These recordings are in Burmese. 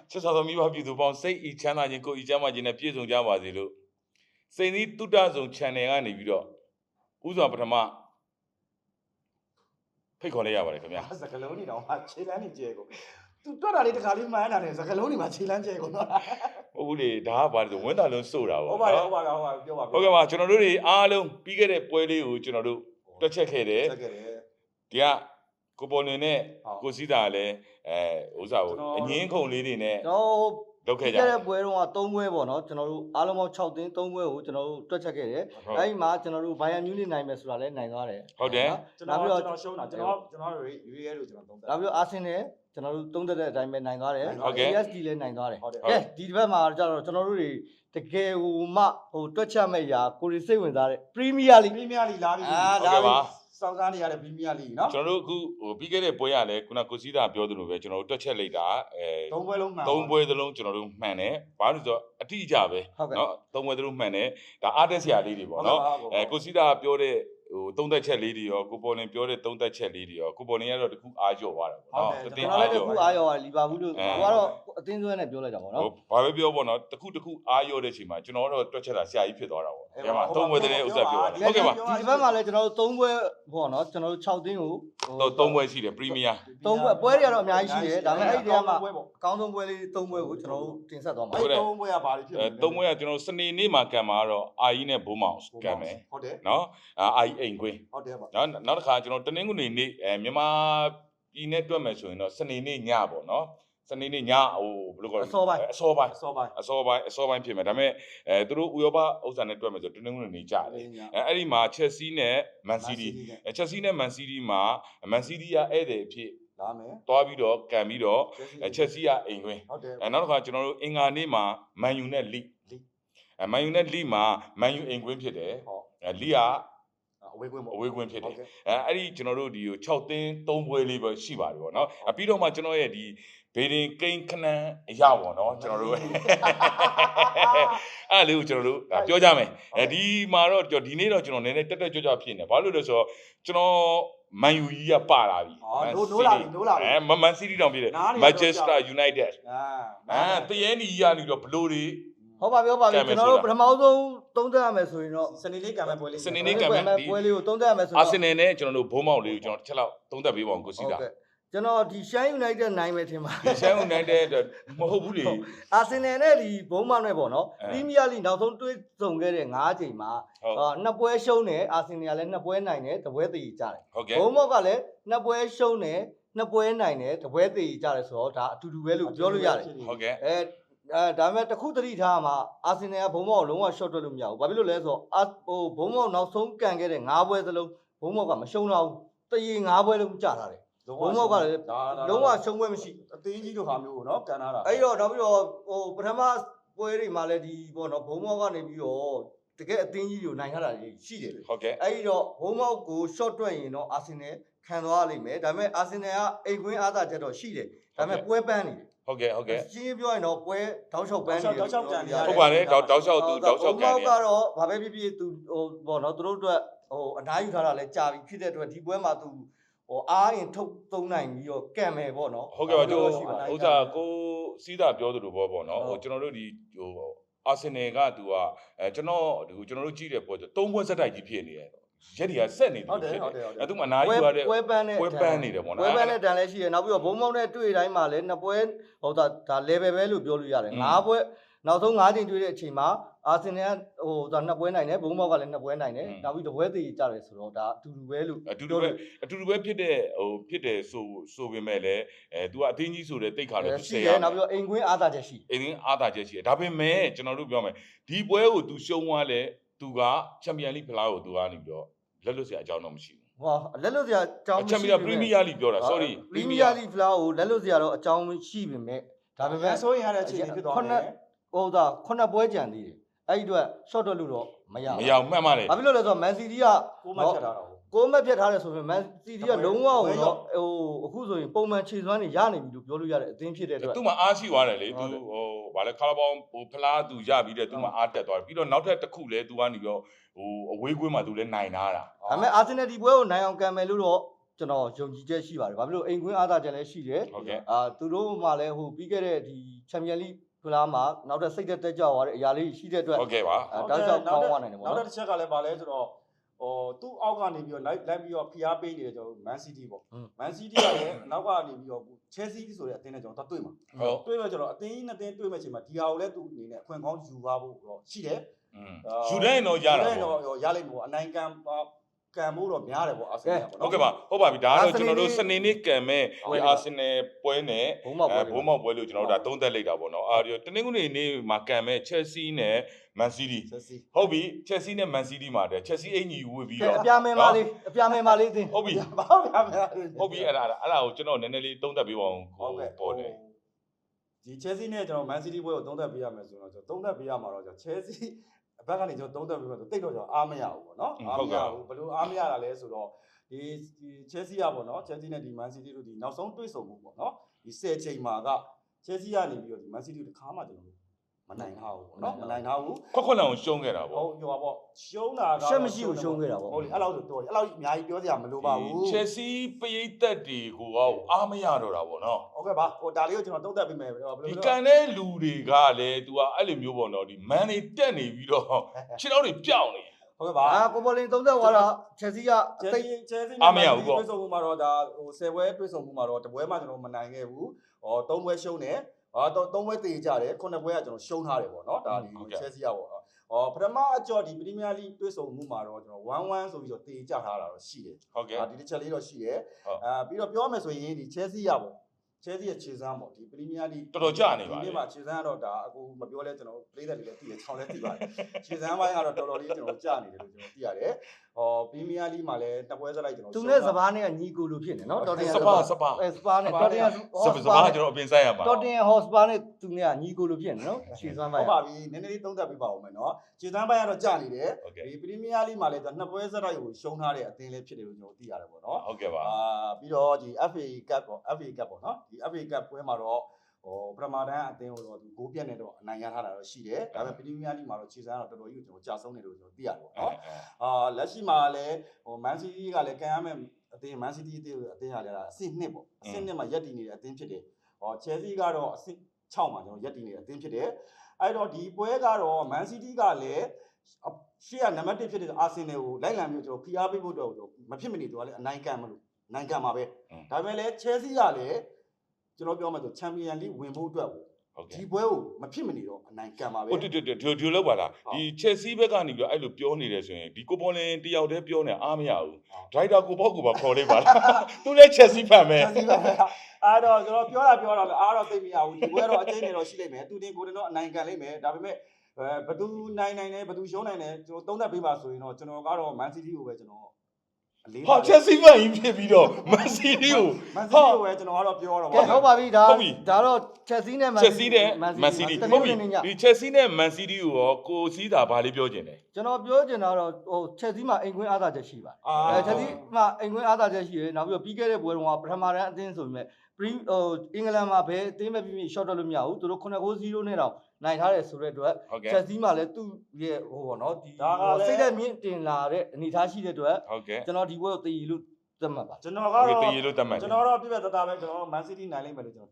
ချက်စားသောမိဘပြည်သူပေါင်းစိတ်ဤချမ်းသာခြင်းကိုဤချမ်းသာခြင်းနဲ့ပြည့်စုံကြပါစေလို့စိန်သီးတုတ္တဆုံ channel ကနေပြီးတော့ဥစွာပထမဖိတ်ခေါ်လိုက်ရပါတယ်ခင်ဗျာစကလုံးနေတော့ခြေလန်းနေကျဲကိုသူတွက်တာလေးတခါလေးမှန်းတာနဲ့စကလုံးနေမှာခြေလန်းကျဲကိုနော်ဟုတ်ဘူးလေဒါကဘာလဲဆိုဝင်းတာလုံးစိုးတာပေါ့ဟုတ်ပါပြောပါဟုတ်ကဲ့ပါကျွန်တော်တို့တွေအားလုံးပြီးခဲ့တဲ့ပွဲလေးကိုကျွန်တော်တို့တွက်ချက်ခဲ့တယ်ဒီကကိုပေါ်လွင်နဲ့ကိုစီးတာလည်းဥစ္စာကိုအငင်းခုံလေးတွေနဲ့လုပ်ခဲ့ကြတဲ့ပွဲတော့3ပွဲပေါ့နော်ကျွန်တော်တို့အားလုံးပေါင်း6သင်း3ပွဲကိုကျွန်တော်တို့တွက်ချက်ခဲ့တယ်အဲဒီမှာကျွန်တော်တို့ဘိုင်ယန်မြူးနစ်နိုင်မယ်ဆိုတာလည်းနိုင်သွားတယ်ဟုတ်တယ်နောက်ပြီးတော့ကျွန်တော်ရှုံးတာကျွန်တော်တို့ရွေးရဲလို့ကျွန်တော်သုံးသပ်နောက်ပြီးတော့အာဆင်နယ်ကျွန်တော်တို့သုံးသပ်တဲ့အတိုင်းပဲနိုင်သွားတယ် ASD လည်းနိုင်သွားတယ်ကဲဒီတစ်ပတ်မှာကျတော့ကျွန်တော်တို့တွေတကယ်ဟိုမှဟိုတွက်ချက်မဲ့ရာကိုရီစိတ်ဝင်စားတဲ့ပရီးမီးယားလိလာပြီဒါပါစောင်းစားနေရတဲ့ပရီးမီးယားလိနော်ကျွန်တော်တို့အခုဟိုပြီးခဲ့တဲ့ပွဲရလဲခုနကိုစီးတာပြောသလိုပဲကျွန်တော်တို့တွက်ချက်လိုက်တာ3ပွဲလုံးမှန်3ပွဲသလုံးကျွန်တော်တို့မှန်တယ်ဘာလို့ဆိုတော့အတိအကျပဲเนาะ3ပွဲသလုံးမှန်တယ်ဒါအားတက်စရာလေးတွေပေါ့เนาะကိုစီးတာပြောတဲ့ဟိုသုံးသက်ချက်လေးတွေရောကိုပေါ်လင်ပြောတဲ့သုံးသက်ချက်လေးတွေရောကိုပေါ်လင်ကတော့တခုအားကျော်သွားတာပေါ့နော်အတင်းအားကျော်တခုအားကျော်သွားလီဗာပူးလို့ကိုကတော့အတင်းစွဲနဲ့ပြောလိုက်တာပေါ့နော်ဘာပဲပြောပေါ့နော်တခုအားကျော်တဲ့အချိန်မှာကျွန်တော်တို့တွက်ချက်တာဆရာကြီးဖြစ်သွားတာပေါ့ဒီမှာသုံးပွဲတဲ့ဥစ္စာပြောပါတယ်ဟုတ်ကဲ့ပါဒီတစ်ပတ်မှာလည်းကျွန်တော်တို့3ပွဲပေါ့နော်ကျွန်တော်တို့6တင်းကို3ပွဲရှိတယ်ပရီးမီးယား3ပွဲတွေကတော့အများကြီးရှိတယ်ဒါပေမဲ့အဲ့ဒီထဲမှာအကောင်းဆုံးပွဲလေး3ပွဲကိုကျွန်တော်တို့တင်ဆက်သွားမှာအဲ့3ပွဲကဘာတွေဖြစ်လဲ3ပွဲကကျွန်တော်စနေနေ့မှာကံမှာတော့အာကြီးနဲ့ဘိုးမောင်ကံမယ်ဟုတ်တယ်နော်အာကြီးအိမ်ကွင်းဟုတ်တယ်ပါနောက်တစ်ခါကျွန်တော်တနင်္ဂနွေနေ့မြန်မာပြည်နဲ့တွက်မယ်ဆိုရင်တော့စနေနေ့ညပေါ့နော်စနေနေ့ညဟိုဘယ်လိုခေါ်လဲအစောပိုင်းဖြစ်မယ်ဒါပေမဲ့သူတို့ဥရောပဥစ္စာနဲ့တွက်မယ်ဆိုတနင်္ဂနွေနေ့ကြာတယ်အဲ့ဒီမှာချက်စီနဲ့မန်စီးတီးချက်စီနဲ့မန်စီးတီးမှာမန်စီးတီးကဧည့်သည်အဖြစ်လာမယ်သွားပြီးတော့ကန်ပြီးတော့ချက်စီကအိမ်ခွင်းဟုတ်တယ်နောက်တစ်ခါကျွန်တော်တို့အင်္ဂါနေ့မှာမန်ယူနဲ့လိမန်ယူနဲ့လိမှာမန်ယူအိမ်ခွင်းဖြစ်တယ်လိကအဝေးကွင်းဖြစ်တယ်အဲ့ဒီကျွန်တော်တို့ဒီ6သင်း3ပွဲလေးပဲရှိပါတယ်ပေါ့နော်ပြီးတော့မှကျွန်တော်ရဲ့ဒီဘေဒင်ကိန်းခနန်းအရာပေါ့နော်ကျွန်တော်တို့အဲ့လေးကိုကျွန်တော်တို့ပြောကြမယ်ဒီမှာတော့ဒီနေ့တော့ကျွန်တော်နည်းနည်းတက်တက်ကြွကြွဖြစ်နေဘာလို့လဲဆိုတော့ကျွန်တော်မန်ယူကြီးကပါလာပြီနိုးလာပြီမန်စီးတီးတောင်ပြည့်တယ် Manchester United တရေနီကြီးကနေတော့ဘလို့တွေဟုတ်ပါပြီကျွန်တော်တို့ပထမဆုံးသုံးသပ်ရမယ်ဆိုရင်တော့စနေနေ့ကံမဲ့ပွဲလေးစနေနေ့ကံမဲ့ပွဲလေးကိုသုံးသပ်ရမယ်ဆိုတော့အာဆင်နယ်နဲ့ကျွန်တော်တို့ဘုံမောက်လေးကိုကျွန်တော်တစ်ချက်လောက်သုံးသပ်ပေးပါအောင်ကိုစီတာကျွန်တော်ဒီ Shine United နိုင်မယ်ထင်ပါဒီ Shine United မဟုတ်ဘူးလေအာဆင်နယ်နဲ့ဒီဘုံမောက်နဲ့ပေါ့နော်ပရီးမီးယားလိနောက်ဆုံးတွေ့ဆုံခဲ့တဲ့9ချိန်မှာနှစ်ပွဲရှုံးတယ်အာဆင်နယ်ကလည်းနှစ်ပွဲနိုင်တယ်တစ်ပွဲတည်ကြတယ်ဘုံမောက်ကလည်းနှစ်ပွဲရှုံးတယ်နှစ်ပွဲနိုင်တယ်တစ်ပွဲတည်ကြတယ်ဆိုတော့ဒါအတူတူပဲလို့ပြောလို့ရတယ်ဟုတ်ကဲ့ဒါပေမဲ့တခုတတိထားမှာအာဆင်နယ်ကဘုံမောက်လုံးဝ short တွက်လို့မရဘူးဘာဖြစ်လို့လဲဆိုတော့ဟိုဘုံမောက်နောက်ဆုံးကန်ခဲ့တဲ့9ပွဲစလုံးဘုံမောက်ကမရှုံးတော့ဘူးတရေ9ပွဲလုံးကြာထားတယ်ဘုံမောက်ကလည်းလုံးဝရှုံးပွဲမရှိအသင်းကြီးတို့ဟာမျိုးကိုနော်ကန်ထားတာအဲ့တော့နောက်ပြီးတော့ဟိုပထမပွဲတွေမှာလည်းဒီပေါ့နော်ဘုံမောက်ကနေပြီးတော့တကယ်အသင်းကြီးကိုနိုင်ထားတာရှိတယ်ဟုတ်ကဲ့အဲ့တော့ဘုံမောက်ကို short တွက်ရင်တော့အာဆင်နယ်ခံသွားလိမ့်မယ်ဒါပေမဲ့အာဆင်နယ်ကအိမ်ကွင်းအားသာချက်တော့ရှိတယ်ဒါပေမဲ့ပွဲပန်းနေတယ်ဟုတ်ကဲ့ရှင်းပြောရင်တော့ပွဲတောက်လျှောက်ပန်းနေတယ်တောက်လျှောက်ကန်နေဟုတ်ပါတယ်တောက်လျှောက်ကန်နေကတော့ဘာပဲဖြစ်သူဟိုပေါ့နော်သူတို့အတွက်ဟိုအနားယူထားတာလဲကြာပြီဖြစ်တဲ့အတွက်ဒီပွဲမှာသူဟိုအားရင်ထုတ်သုံးနိုင်ပြီးတော့ကံမယ်ပေါ့နော်ဟုတ်ကဲ့ပါကျွန်တော်ဥစ္စာကိုစီးတာပြောသလိုပေါ့နော်ဟိုကျွန်တော်တို့ဒီဟိုအာဆင်နယ်ကသူကကျွန်တော်တို့ကြည့်တဲ့ပွဲဆို3ပွဲစက်တိုက်ကြီးဖြစ်နေတယ်ရက်ဒီကဆက်နေတယ်ဖြစ်တယ်အဲ့သူမှအနားယူရတဲ့ပွဲပန်းနေတယ်ပေါ့နော်ပွဲပန်းနဲ့တန်လည်းရှိတယ်နောက်ပြီးတော့ဘုံမောင်းနဲ့တွေ့တိုင်းမှာလည်းနှစ်ပွဲဟိုဒါ level ပဲလို့ပြောလို့ရတယ်5ပွဲနောက်ဆုံး5ချိန်တွေ့တဲ့အချိန်မှာအာဆင်နယ်ကဟိုဒါနှစ်ပွဲနိုင်တယ်ဘုံမောက်ကလည်းနှစ်ပွဲနိုင်တယ်နောက်ပြီးတစ်ပွဲသေးကြတယ်ဆိုတော့ဒါအတူတူပဲလို့အတူတူပဲဖြစ်တဲ့ဟိုဖြစ်တယ်ဆိုပေမဲ့လည်းသူကအတင်းကြီးဆိုတဲ့တိတ်ခါတော့သူဆယ်ရနောက်ပြီးတော့အိမ်ကွင်းအားသာချက်ရှိအိမ်ကွင်းအားသာချက်ရှိတယ်ဒါပေမဲ့ကျွန်တော်တို့ပြောမယ်ဒီပွဲကိုသူရှုံးသွားလဲသူကချန်ပီယံလိဖလားကိုသူကနေပြီးတော့လက်လွတ်စရာအကြောင်းတော့မရှိဘူးဟောလက်လွတ်စရာအကြောင်းမရှိဘူးချန်ပီယံပရီးမီးယားလိပြောတာ sorry ပရီးမီးယားလိဖလားကိုလက်လွတ်စရာတော့အကြောင်းမရှိပေမဲ့ဒါပေမဲ့ဆိုရင်ရတဲ့အခြေအနေဖြစ်သွားတယ်ဟိုဒါ9ပွဲကြံသေးတယ်အဲ့ဒီအတွက် short တွက်လို့တော့မရဘူးမရမှတ်ပါတယ်ဘာဖြစ်လို့လဲဆိုတော့ Man City က6မှတ်ဖြတ်ထားတာ6မှတ်ဖြတ်ထားတယ်ဆိုပေမဲ့ Man City ကလုံးဝတော့ဟိုအခုဆိုရင်ပုံမှန်ခြေစွမ်းတွေရနေပြီလို့ပြောလို့ရတဲ့အသင်းဖြစ်တဲ့အတွက်သူမှအားရှိသွားတယ်လေသူဟိုဗာလဲခါလာပေါင်းဟိုဖလားသူရပြီးတဲ့သူမှအားတက်သွားတယ်ပြီးတော့နောက်ထပ်တစ်ခုလဲသူကနေပြီးတော့ဟိုအဝေးကွင်းမှာသူလဲနိုင်လာတာဒါပေမဲ့အာဆင်နယ်ဒီပွဲကိုနိုင်အောင်ကံမယ်လို့တော့ ကျွန်တော်ယုံကြည်ချက်ရှိပါတယ်ဘာဖြစ်လို့အိမ်ကွင်းအားသာချက်လည်းရှိတယ် ဟုတ်ကဲ့ သူတို့မှလည်းဟိုပြီးခဲ့တဲ့ဒီချန်ပီယံလိဖလားမှာနောက်တဲ့စိတ်တက်ကြွသွားတဲ့အရာလေးရှိတဲ့အတွက် ဟုတ်ကဲ့ပါ တောက်လျှောက်ကောင်းသွားနိုင်တယ်ပေါ့ နောက် နော် တစ်ချက်ကလည်းဗာလဲဆိုတော့သူ့အောက်ကနေပြီးတော့လိုက်ပြီးတော့ဖိအားပေးနေတယ်ကျွန်တော် Man City ပေါ့ Man City ကလည်းနောက်ကနေပြီးတော့ Chelsea ဆိုတဲ့အသင်းနဲ့ကျွန်တော်တွေ့မှာ ဟုတ် တွေ့မဲ့ကျွန်တော်အသင်းကြီးနှစ်သင်းတွေ့မဲ့ချိန်မှာဒီဟာကိုလည်းသူအနေနဲ့အခွင့်ကောင်းယူပါဖို့တော့ရှိတယ် ယူတဲ့ရင်တော့ရတာ ယူတဲ့ ပေါ့ တော့ရလိမ့်မယ်ပေါ့အနိုင်ကံမို့တော့များတယ်ပေါ့အာဆင်နယ်ပေါ့ ဟုတ်ကဲ့ပါဟုတ်ပါပြီဒါကတော့ကျွန်တော်တို့စနေနေ့ကံမဲ့ဒီအာဆင်နယ်ပွဲနဲ့ ဘုံမောက်ပွဲ ဘုံမောက်ပွဲလို့ကျွန်တော်တို့ဒါသုံးသပ်လိုက်တာပေါ့နော်ဒီတနင်္ဂနွေနေ့မှာကံမဲ့ Chelsea နဲ့ Man City Chelsea ဟုတ်ပြီ Chelsea နဲ့ Man City မှာတဲ့ Chelsea အင်ကြီးဝေပြီးတော့ အပြာမဲမလေးအပြာမဲမလေးသင် ဟုတ်ပြီ ဘာမှမရဘူး ဟုတ်ပြီအဲ့ဒါကိုကျွန်တော်နည်းနည်းလေးသုံးသပ်ပေးပါအောင် ဟုတ်ကဲ့ ပေါ်တယ် ဒီ Chelsea နဲ့ကျွန်တော် Man City ပွဲကိုသုံးသပ်ပေးရမယ်ဆိုတော့ကျွန်တော်သုံးသပ်ပေးရမှာတော့ကျွန်တော် Chelsea အဘက်ကနေကျွန်တော်သုံးသပ်ပေးမယ်ဆိုတိတ်တော့ကျွန်တော်အားမရဘူးပေါ့နော်အားမရဘူးဘယ်လိုအားမရတာလဲဆိုတော့ဒီ Chelsea ကပေါ့နော် Chelsea နဲ့ဒီ Man City တို့ဒီနောက်ဆုံးတွေ့ဆုံမှုပေါ့နော်ဒီ10ချိန်မှာက Chelsea ကနေပြီးတော့ဒီ Man City ကိုတစ်ခါမှကျွန်တော်မနိုင်ထားဘူးပေါ့နော်မနိုင်ထားဘူး ခွက်လောင်ရှုံးခဲ့တာပေါ့ ဟုတ်ပြောပါပေါ့ရှုံးတာက ရှက်မရှိဘူးရှုံးခဲ့တာပေါ့ ဟုတ်လေအဲ့လောက်ဆိုတော့အဲ့လောက်အများကြီးပြောစရာမလိုပါဘူး Chelsea ပရိသတ်တွေကိုအားမရတော့တာပေါ့နော် ဟုတ်ကဲ့ပါဟိုဒါလေးကိုကျွန်တော်သုံးသပ်ပေးမယ်ဘယ်လို ဒီကန်တဲ့လူတွေကလည်း तू အဲ့လိုမျိုးပေါ့နော်ဒီ man တွေတက်နေပြီးတော့ခြေထောက်တွေပြောင်းနေ ဟုတ်ကဲ့ပါ ကိုပေါ်လင်သုံးသက်သွားတာချက်စီက Chelsea နဲ့တွေ့ဆုံမှုမှာတော့ဒါဟို10ပွဲတွေ့ဆုံမှုမှာတော့တပွဲမှကျွန်တော်မနိုင်ခဲ့ဘူး3ပွဲရှုံးတယ်3ပွဲတေးကြတယ်9ပွဲကကျွန်တော်ရှုံးထားတယ်ပေါ့နော်ဒါဒီ Chelsea ကပေါ့ပထမအကြော်ဒီ Premier League တွေ့ဆုံမှုမှာတော့ကျွန်တော်1-1ဆိုပြီးတော့တေးကြထားတာတော့ရှိတယ် ဟုတ်ကဲ့ ဒီတစ်ချက်လေးတော့ရှိတယ်ပြီးတော့ပြောမယ်ဆိုရင်ဒီ Chelsea ကပေါ့ Chelsea ရဲ့ခြေစမ်းပေါ့ဒီ Premier League တော်တော်ကြာနေပါ ဒီ လေ နေ့မှာခြေစမ်းကတော့ဒါအခုမပြောလဲကျွန်တော်ပရိသတ်တွေလည်းသိတယ်ချောင်းလည်းသိပါတယ်ခြေစမ်းပိုင်းကတော့တော်တော်လေးကျွန်တော်ကြာနေတယ်လို့ကျွန်တော်သိရတယ်Premier League မှာလည်းနှစ်ပွဲစလိုက်ကျွန်တော် သူနဲ့စပားနဲ့ညီကိုလိုဖြစ်နေနော်တော်တင် စပါ စပါးနဲ့တော်တင် စပါကျွန်တော်အပြင်ဆိုင်ရမှာ တော်တင်ဟော့စပါးနဲ့သူနဲ့ညီကိုလိုဖြစ်နေနော်ရှည်စွမ်းပါ ဟုတ်ပါပြီနည်းနည်းလေးသုံးသပ်ပေးပါဦးမယ်နော်ခြေစမ်းပိုင်းကတော့ကြာနေတယ်ဒီ Premier League မှာလည်းနှစ်ပွဲစလိုက်ကိုရှုံးထားတဲ့အသင်းလေးဖြစ်တယ်လို့ကျွန်တော်သိရတယ်ပေါ့နော် ဟုတ်ကဲ့ပါ ပြီးတော့ဒီ FA Cup ပေါ့ FA Cup ပေါ့နော်ဒီ FA Cup ပွဲမှာတော့ပထမတန်းအသင်းကိုတော့ဂိုးပြတ်နေတော့အနိုင်ရထားတာတော့ရှိတယ်ဒါပေမဲ့ Premier League မှာတော့ခြေစမ်းကတော့တော်တော်ကြီးကိုကျွန်တော်ကြာဆုံးနေလို့ကျွန်တော်သိရတယ်ပေါ့နော်လက်ရှိမှာလည်းMan City ကလည်းကန်ရမယ်အသင်း Man City အသင်းကလည်းအဆင့်2ပေါ့အဆင့်2မှာရပ်တည်နေတဲ့အသင်းဖြစ်တယ်Chelsea ကတော့အဆင့်6မှာကျွန်တော်ရပ်တည်နေတဲ့အသင်းဖြစ်တယ်အဲ့တော့ဒီပွဲကတော့ Man City ကလည်းရှေ့ကနံပါတ်1ဖြစ်တဲ့ Arsenal ကိုလိုက်လံပြီးကျွန်တော်ဖိအားပေးဖို့တော့မဖြစ်မနေတော့လည်းအနိုင်ကန်မလို့နိုင်ကန်မှာပဲဒါပေမဲ့လည်း Chelsea ကလည်းကျွန်တော်ပြောမှဆို Champion League ဝင်ဖို့အတွက်ဒီပွဲကိုမဖြစ်မနေတော့အနိုင်ကန်ပါပဲ ဟုတ်ဒီလောက်ပါလားဒီ Chelsea ဘက်ကနေပြီးတော့အဲ့လိုပြောနေတယ်ဆိုရင်ဒီကိုပေါ်လင်တယောက်တည်းပြောနေအားမရဘူးဒရိုက်တာကိုပေါ့ကိုပါခေါ်လိုက်ပါလားသူလည်း Chelsea ဖန်ပဲ Chelsea ဖန်ပဲအဲ့တော့ကျွန်တော်ပြောတာလည်းအားတော့သိမရဘူးဒီပွဲတော့အကျဉ်းနေတော့ရှိလိမ့်မယ်သူတင်ကိုတင်တော့အနိုင်ကန်လိမ့်မယ်ဒါပေမဲ့ဘသူနိုင်တယ်ဘသူရှုံးနိုင်တယ်ကျွန်တော်သုံးသပ်ပေးပါဆိုရင်တော့ကျွန်တော်ကတော့ Man City ကိုပဲကျွန်တော်ဟာ Chelsea ဖန်ကြီးဖြစ်ပြီးတော့ Man City ကို Man City ကိုပဲကျွန်တော်ကတော့ပြောတော့ ကဲဟုတ်ပါပြီဒါတော့ Chelsea နဲ့ Chelsea နဲ့ Man City ဟုတ်ပြီဒီ Chelsea နဲ့ Man City ကိုရောကိုစီးတာဘာလေးပြောချင်လဲ ကျွန်တော်ပြောချင်တာတော့ဟို Chelsea မှာအိမ်ကွင်းအားသာချက်ရှိပါတယ်Chelsea မှာအိမ်ကွင်းအားသာချက်ရှိတယ်နောက်ပြီးတော့ပြီးခဲ့တဲ့ပွဲတုန်းကပထမတန်းအသင်းဆိုပေမဲ့ဟိုအင်္ဂလန်မှာဘယ်အသင်းပဲပြီး short လို့မရဘူးသူတို့9-0နဲ့တော့နိုင်ထားတယ်ဆိုတဲ့အတွက် Chelsea မှာလည်းသူ့ရဲ့ဟိုပေါ့နော်ဒီစိတ်သက်မြင့်တင်လာတဲ့အနေအထားရှိတဲ့အတွက်ကျွန်တော်ဒီပွဲကိုတည်ရလို့သတ်မှတ်ပါကျွန်တော်ကတော့ တည်ရလို့သတ်မှတ်ကျွန်တော်တော့ပြည့်ပြည့်သားသားပဲကျွန်တော် Man City နိုင်လိမ့်မယ်လို့ကျွန်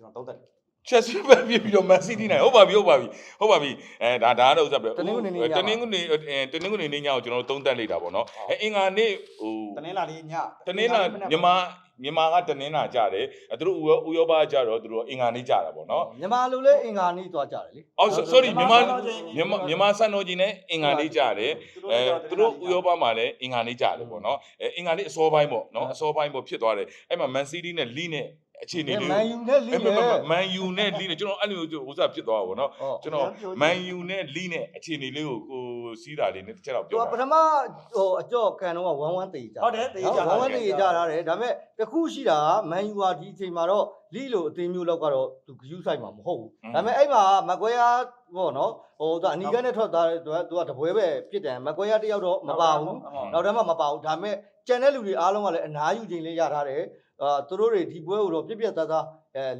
တော်သုံးသပ်တယ် Chelsea ပဲဖြစ်ပြီးတော့ Man City နိုင်ဟုတ်ပါပြီဒါကတော့ဥစ္စာပဲတနင်္ဂနွေနေ့ညကိုကျွန်တော်သုံးသပ်လိုက်တာပေါ့နော်အင်္ဂါနေ့ဟိုတနင်္လာနေ့ညတနင်္လာမြန်မာကတနင်္လာကြတယ်သူတို့ဥရောပကြတော့သူတို့အင်္ဂါနေ့ကြတာပေါ့နော်မြန်မာလိုလဲအင်္ဂါနေ့သွားကြတယ်လေအော် sorry မြန်မာစံတော်ကြီးနဲ့အင်္ဂါနေ့ကြတယ်သူတို့ဥရောပမှာလည်းအင်္ဂါနေ့ကြတယ်ပေါ့နော်အင်္ဂါနေ့အစောပိုင်းပေါ့နော်အစောပိုင်းပေါ့ဖြစ်သွားတယ်အဲ့မှာ Man City နဲ့ Leeds နဲ့အခြေအနေလေး Man U နဲ့ Leeds နဲ့ Man U နဲ့ Leeds နဲ့ကျွန်တော်အဲ့လိုဥစ္စာဖြစ်သွားတာပေါ့နော်ကျွန်တော် Man U နဲ့ Leeds နဲ့အခြေအနေလေးကိုစီးတာလေးနဲ့တစ်ချက်တော့ပြောပါပထမဟိုအကြော့ကန်တော့1-1တေးကြဟုတ်တယ်တေးကြ1-1တေးကြတာတယ်ဒါပေမဲ့တခုရှိတာ Man U ဟာဒီအချိန်မှာတော့ Leeds လိုအသင်းမျိုးလောက်ကတော့သူဂယူးဆိုင်မှာမဟုတ်ဘူးဒါပေမဲ့အဲ့မှာမကွဲရပေါ့နော်ဟိုသူအနီကနဲ့ထွက်သွားတဲ့သူကတပွဲပဲပြစ်တယ်မကွဲရတယောက်တော့မပါဘူးနောက်တန်းမှမပါဘူးဒါပေမဲ့ကျန်တဲ့လူတွေအားလုံးကလည်းအနားယူခြင်းလေးရထားတယ်သူတို့တွေဒီပွဲကိုတော့ပြက်ပြက်သားသား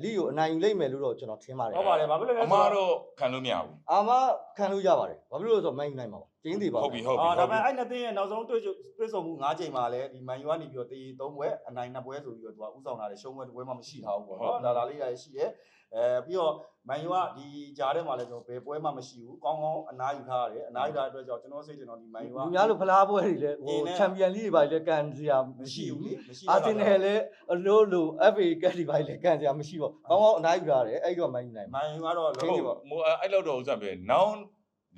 လီကိုအနိုင်ယူလိမ့်မယ်လို့တော့ကျွန်တော်ထင်ပါတယ် ဟုတ်ပါတယ်ဘာဖြစ်လို့လဲ အမားတော့ခံလို့မရဘူး အာမခံလို့ရပါတယ်ဘာဖြစ်လို့လဲဆိုတော့မန်ယူနိုင်မှာပါကျင်းသေးပါ ဟုတ်ပြီဟုတ်ပြီ ဒါပေမဲ့အဲ့နှစ်သင်းရဲ့နောက်ဆုံးတွေ့ဆုံမှု9ချိန်မှာလည်းဒီမန်ယူကနေပြီးတော့တေး3ပွဲအနိုင်2ပွဲဆိုပြီးတော့သူကဥဆောင်လာတယ်ရှုံးပွဲ1ပွဲမှမရှိထားဘူးပေါ့နော်ဒါလေးရရှိတယ်ပြီးတော့မန်ယူကဒီကြားထဲမှာလည်းကျွန်တော်ဘယ်ပွဲမှမရှိဘူးကောင်းကောင်းအနားယူထားရတယ်အနားယူထားတဲ့အတွက်ကြောင့်ကျွန်တော်စိတ်ကျွန်တော်ဒီမန်ယူက လူများလို့ဖလားပွဲတွေလည်းဟိုချန်ပီယံလိတွေပါလေကန်စရာမရှိဘူးလေအာဆင်နယ်လည်းအလို့လို့ FA ကတ်တွေပါလေကန်စရာမရှိပါကောင်းကောင်းအနားယူထားတယ်အဲ့တော့မန်ယူနိုင် မန်ယူကတော့ ဟုတ်အဲ့လောက်တော့ဥစားပဲနောင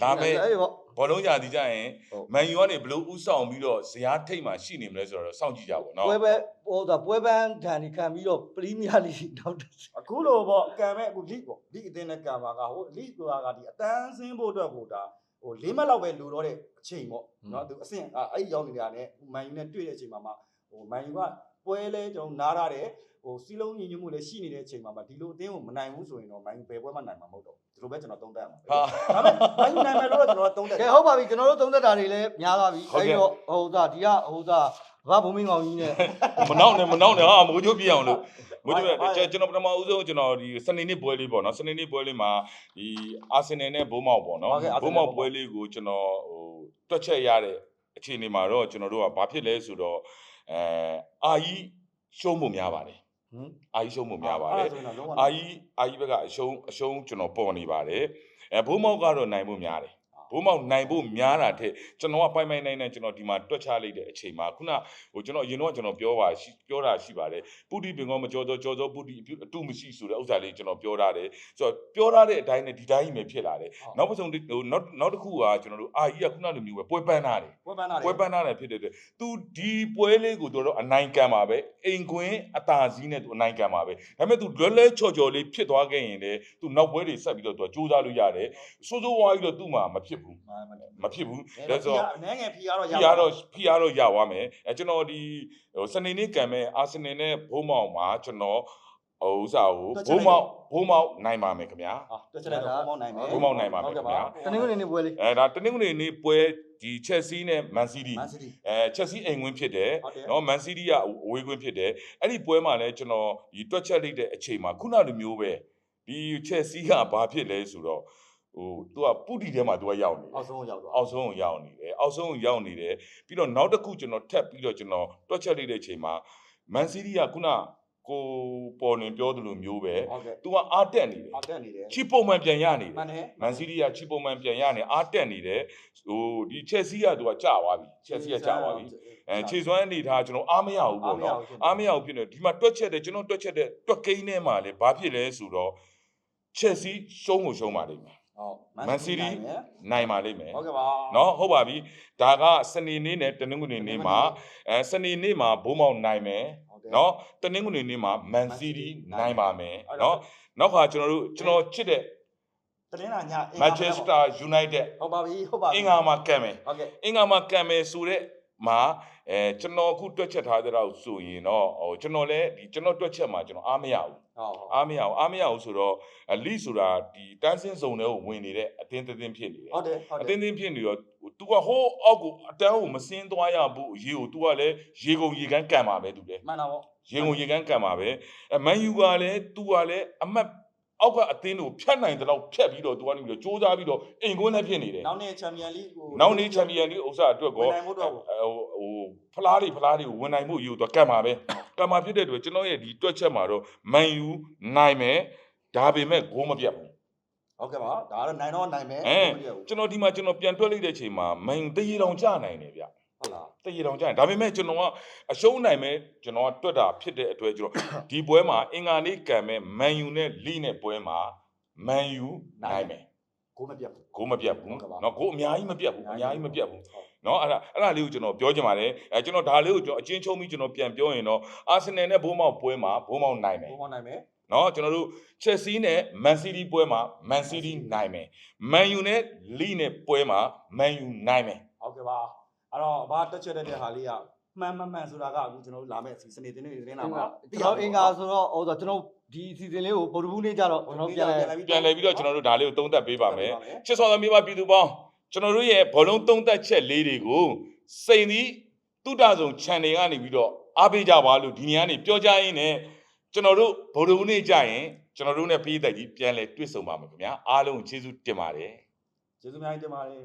်ဒါပဲဘောလုံးရာသီကြရင်မန်ယူကနေဘလို့ဥဆောင်ပြီးတော့ဇယားထိတ်မှရှိနေမလဲဆိုတော့စောင့်ကြည့်ကြပါတော့ ပွဲပဲဟိုဒါပွဲပန်းဒဏ်ဒီခံပြီးတော့ပရီးမီးယားလိနောက် အခုလိုပေါ့ကံမဲ့အခု league ပေါ့ league အသင်းနဲ့ကံပါကဟို league ကဒီအတန်းဆင်းဖို့အတွက်ကိုဒါဟို၄မှတ်လောက်ပဲလိုတော့တဲ့အချိန်ပေါ့နော်သူအဆင့်အဲ့ရောက်နေတာနဲ့မန်ယူနဲ့တွေ့တဲ့အချိန်မှာဟိုမန်ယူကပွဲလဲကျွန်တော်နားထားတယ်ဟိုစီလုံးညီညွတ်မှုလည်းရှိနေတဲ့အချိန်မှာဒီလိုအသင်းကိုမနိုင်ဘူးဆိုရင်တော့မန်ယူဘယ်ပွဲမှနိုင်မှာမဟုတ်တော့ဒီလိုပဲကျွန်တော်သုံးသပ်ရမှာဒါပေမဲ့မန်ယူနိုင်မယ်လို့တော့ကျွန်တော်သုံးသပ် ကဲဟုတ်ပါပြီကျွန်တော်တို့သုံးသက်တာတွေလည်းများသွားပြီအဲ့တော့ဟိုဒါဒီကဟိုဒါဘာဘုံမင်းကောင်ကြီးနဲ့ မနောက်နဲ့ဟာမိုးချိုးပြအောင်လို့မိုးချိုးပြကျွန်တော်ပထမဦးဆုံးကျွန်တော်ဒီစနေနေ့ပွဲလေးပေါ့နော်စနေနေ့ပွဲလေးမှာဒီအာဆင်နယ်နဲ့ဘိုးမောက်ပေါ့နော်ဘိုးမောက်ပွဲလေးကိုကျွန်တော်ဟိုတွက်ချက်ရတဲ့အခြေအနေမှာတော့ကျွန်တော်တို့ကဘာဖြစ်လဲဆိုတော့အာကြီးရှုံးမှုများပါတယ်အာကြီးရှုံးမှုများပါတယ်အာကြီးဘက်ကအရှုံးကျွန်တော်ပေါ်နေပါတယ်ဘိုးမောက်ကတော့နိုင်မှုများတယ်ဘိုးမောက်နိုင်ဖို့များတာတဲ့ကျွန်တော်ကပိုင်နိုင်ကျွန်တော်ဒီမှာတွက်ချလိုက်တဲ့အချိန်မှာခုနဟိုကျွန်တော်အရင်တော့ကျွန်တော်ပြောတာရှိပါတယ်ပုတိပင်ကောမကြောသောပုတိအတုမရှိဆိုတဲ့ဥစ္စာလေးကျွန်တော်ပြောထားတယ်ဆိုတော့ပြောထားတဲ့အတိုင်းနဲ့ဒီတိုင်းပဲဖြစ်လာတယ်နောက်ပစုံဟိုနောက်တစ်ခုကကျွန်တော်တို့အာကြီးကခုနလိုမျိုးပဲပွဲပန်းထားတယ်ဖြစ်တဲ့အတွက်သူဒီပွဲလေးကိုတို့တော့အနိုင်ကန်ပါပဲအိမ်ကွင်းအသာစီးနဲ့သူအနိုင်ကန်ပါပဲဒါပေမဲ့သူလွဲချော်လေးဖြစ်သွားခဲ့ရင်လေသူနောက်ပွဲတွေဆက်ပြီးတော့သူစူးစမ်းလို့ရတယ်စိုးစိုးဝါးကြီးတော့သူ့မှာမဖြစ်ဘူးမဖြစ်ဘူးဒါဆိုတော့အနေငယ်ဖီကတော့ရသွားမယ်ကျွန်တော်ဒီဟိုစနေနေ့ကံမဲ့အာဆင်နယ်နဲ့ဘိုးမောင်မှာကျွန်တော်ဟိုဥစားကိုဘိုးမောင်နိုင်ပါမယ်ခင်ဗျာတွက်ချက်လိုက်တော့ဘိုးမောင်နိုင်မယ်ဘိုးမောင်နိုင်ပါမယ်ခင်ဗျာတနင်္ဂနွေနေ့ပွဲလေးဒါတနင်္ဂနွေနေ့ပွဲဒီချက်စီနဲ့မန်စီးတီးချက်စီအိမ်ဝင်ဖြစ်တယ်နော်မန်စီးတီးကအဝေးကွင်းဖြစ်တယ်အဲ့ဒီပွဲမှာလည်းကျွန်တော်ဒီတွက်ချက်လိုက်တဲ့အချိန်မှာခုနလိုမျိုးပဲဒီချက်စီကဘာဖြစ်လဲဆိုတော့ဟိုသူကပုတီထဲမှာသူကရောက်နေတယ်အောက်ဆုံးရောက်သွားအောက်ဆုံးရောက်နေတယ်ပြီးတော့နောက်တစ်ခုကျွန်တော်ထပ်ပြီးတော့ကျွန်တော်တွက်ချက်လိုက်တဲ့အချိန်မှာမန်စီးတီးကခုနကိုပေါ်နေပြောသလိုမျိုးပဲသူကအားတက်နေတယ်ချီပုံမှန်ပြန်ရနေတယ်မန်စီးတီးကချီပုံမှန်ပြန်ရနေအားတက်နေတယ်ဟိုဒီချက်စီကသူကကြာသွားပြီချက်စီကကြာသွားပြီခြေစွမ်းအနေထားကျွန်တော်အားမရဘူးပေါ့နော်အားမရဘူးဖြစ်နေဒီမှာတွက်ချက်တယ်ကျွန်တော်တွက်ချက်တဲ့တွက်ကိန်းထဲမှာလေဘာဖြစ်လဲဆိုတော့ချက်စီရှုံးပါလိမ့်မယ်မန်စီးတီးနိုင်ပါလိမ့်မယ်ဟုတ်ကဲ့ပါနော်ဟုတ်ပါပြီဒါကစနေနေ့နဲ့တနင်္ဂနွေနေ့မှာစနေနေ့မှာဘိုးမောင်နိုင်မယ်နော်တနင်္ဂနွေနေ့မှာမန်စီးတီးနိုင်ပါမယ်နော်နောက်ခါကျွန်တော်ချစ်တဲ့တနင်္လာညမန်ချက်စတာယူနိုက်တက်ဟုတ်ပါပြီအင်္ဂါမှာကံမယ်အင်္ဂါမှာကံမယ်ဆိုတဲ့မှာကျွန်တော်အခုတွက်ချက်ထားတဲ့တော့ဆိုရင်တော့ဟိုကျွန်တော်လည်းဒီကျွန်တော်တွက်ချက်မှာကျွန်တော်အားမရဘူးအားမရဘူးဆိုတော့လိဆိုတာဒီတန်းစင်းစုံတွေကိုဝင်နေတဲ့အတင်းတင်းဖြစ်နေတယ်ဟုတ်တယ်အတင်းတင်းဖြစ်နေတော့ तू ကဟိုးအောက်ကိုအတန်းကိုမစင်းသွားရဘူးရေကို तू ကလည်းရေကုန်ရေကန်းကန်ပါပဲ तू လည်းမှန်တာပေါ့ရေကုန်ရေကန်းကန်ပါပဲမန်ယူကလည်း तू ကလည်းအမတ်အောက်ကအသင်းကိုဖြတ်နိုင်တဲ့လောက်ဖြတ်ပြီးတော့ तू ကနေပြီးတော့စူးစမ်းပြီးတော့အိမ်ကွင်းနဲ့ဖြစ်နေတယ်နောက်နေ့ချန်ပီယံလိကိုနောက်နေ့ချန်ပီယံလိဥစ္စာအတွက်ကောဟိုဖလားတွေကိုဝင်နိုင်မှုယူတော့ကတ်မှာပဲကတ်မှာဖြစ်တဲ့အတွက်ကျွန်တော်ရဲ့ဒီတွက်ချက်မှာတော့မန်ယူနိုင်မယ်ဒါပေမဲ့ဂိုးမပြတ်ဘူးဟုတ်ကဲ့ပါဒါကတော့နိုင်တော့နိုင်မယ်ကျွန်တော်ဒီမှာကျွန်တော်ပြန်တွက်လိုက်တဲ့အချိန်မှာမန်ယူတရေတောင်ကျနိုင်တယ်ဗျဟုတ်လားတရေတောင်ကျနိုင်ဒါပေမဲ့ကျွန်တော်ကအရှုံးနိုင်မယ်ကျွန်တော်ကတွက်တာဖြစ်တဲ့အတွက်ကျွန်တော်ဒီပွဲမှာအင်္ဂါနေ့ကံမဲ့မန်ယူနဲ့လိနဲ့ပွဲမှာမန်ယူနိုင်မယ်ဂိုးမပြတ်ဘူးနော်ဂိုးအများကြီးမပြတ်ဘူးနော်အဲ့ဒါလေးကိုကျွန်တော်ပြောချင်ပါတယ်ကျွန်တော်ဒါလေးကိုကျွန်တော်အချင်းချုံးပြီးကျွန်တော်ပြန်ပြောရင်တော့အာဆင်နယ်နဲ့ဘိုးမောက်ပွဲမှာဘိုးမောက်နိုင်မယ်နော်ကျွန်တော်တို့ချက်စီနဲ့မန်စီးတီးပွဲမှာမန်စီးတီးနိုင်မယ်မန်ယူနဲ့လီနဲ့ပွဲမှာမန်ယူနိုင်မယ်ဟုတ်ကဲ့ပါအဲ့တော့ဘာတက်ချက်တဲ့ဟာလေးကမှန်ဆိုတာကအခုကျွန်တော်တို့လာမဲ့စနေတင်းလာမှာကျွန်တော်အင်္ဂါဆိုတော့ဟိုဆိုကျွန်တော်ဒီအစီအစဉ်လေးကိုဗုဒ္ဓဘူးနေ့ကျတော့ကျွန်တော်ပြန်လဲပြီးတော့ကျွန်တော်တို့ဒါလေးကိုသုံးသပ်ပေးပါမယ်ချစ်စော်သမီးပါပြည်သူပေါင်းကျွန်တော်တို့ရဲ့ဘောလုံးသုံးသပ်ချက်လေးတွေကိုစိန်သည်တုဒ္ဒဆုံ channel ကနေပြီးတော့အားပေးကြပါလို့ဒီနေ့ကနေပြောကြရင်းနဲ့ ကျွန်တော်တို့ဗုဒ္ဓဦးနေ့ကြရင်ကျွန်တော်တို့နဲ့ပြည်သက်ကြီးပြန်လဲတွေ့ဆုံပါမယ်ခင်ဗျာအားလုံးကျေးဇူးတင်ပါတယ် ကျေးဇူးများတင်ပါတယ်